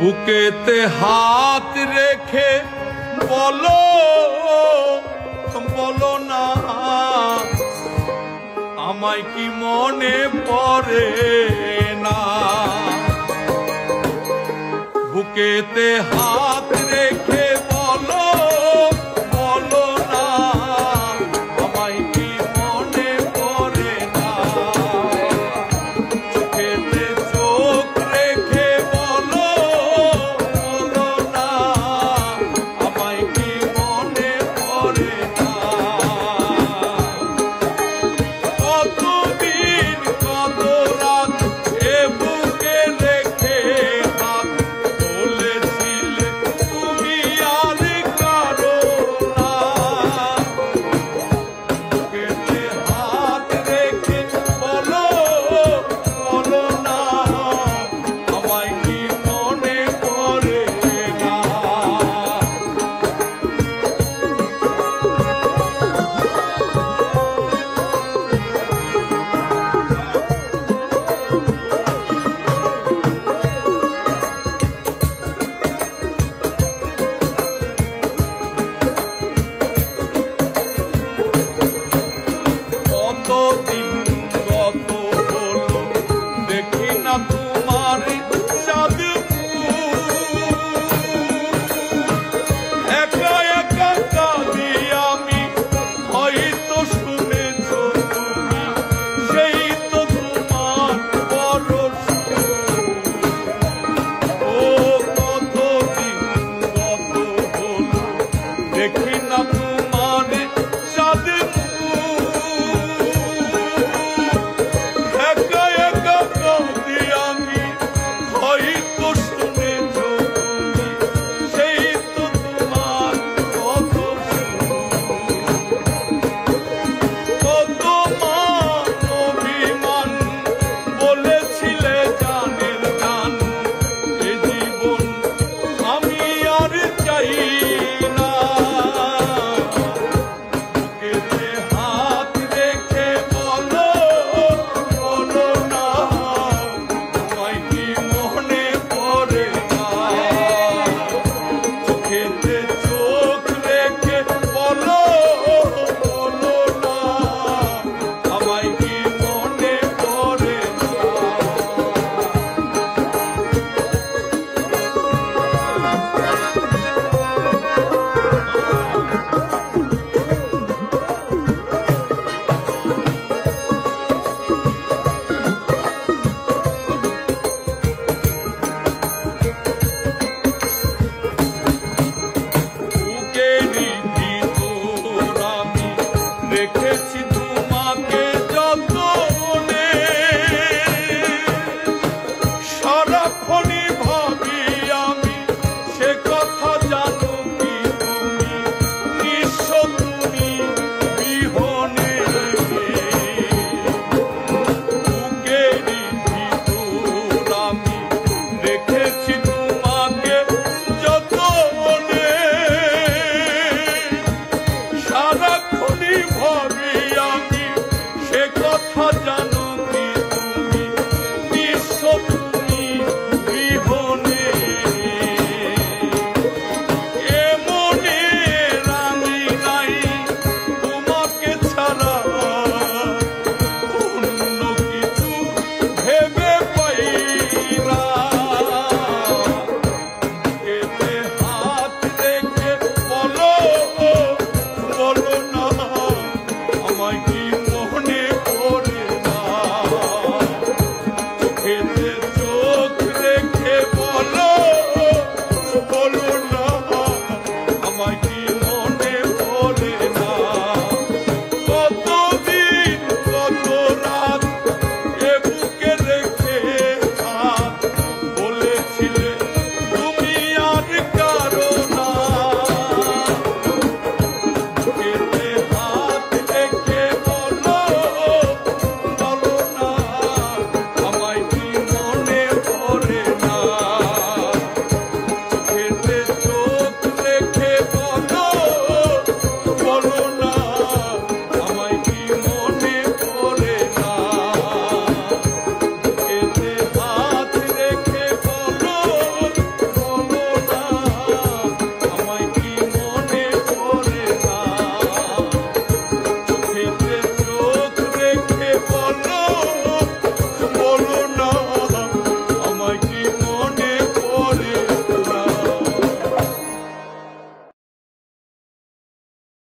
বুকেতে হাত রেখে বলো বলো না আমায় কি মনে পড়ে না। বুকেতে হাত রেখে বলো বলো না আমায় কি মনে পড়ে না। চোখেতে চোখ রেখে বলো বলো না আমায় কি মনে পড়ে না। কতদিন কত রাত এ বুকে রেখে হাত বলেছিলে তুমি আর কারো না। বুকেতে হাত রেখে বলো বলো না আমায় কি মনে পড়ে না। কতদিন কত হলো দেখি না তোমার চাঁদপুর। একা একা কাঁদি আমি হয়তো শুনেছ তুমি সেই তো তোমার বড় ও। কতদিন কত হলো দেখি না তোমার চাঁদপুর। একা একা কাঁদি আমি হয়তো শুনেছ তুমি সেই তো তোমার কত কত মান অভিমান বলেছিলে জানের জান এ জীবন আমি আর চাই না। বুকেতে হাত রেখে বলো বলো না আমায় কি মনে পড়ে না। চোখেতে চোখ রেখে বলো বলো না আমায় কি মনে পড়ে না। বুকেরই ভিতর আমি রেখেছি তোমাকে যতনে। সারাক্ষণ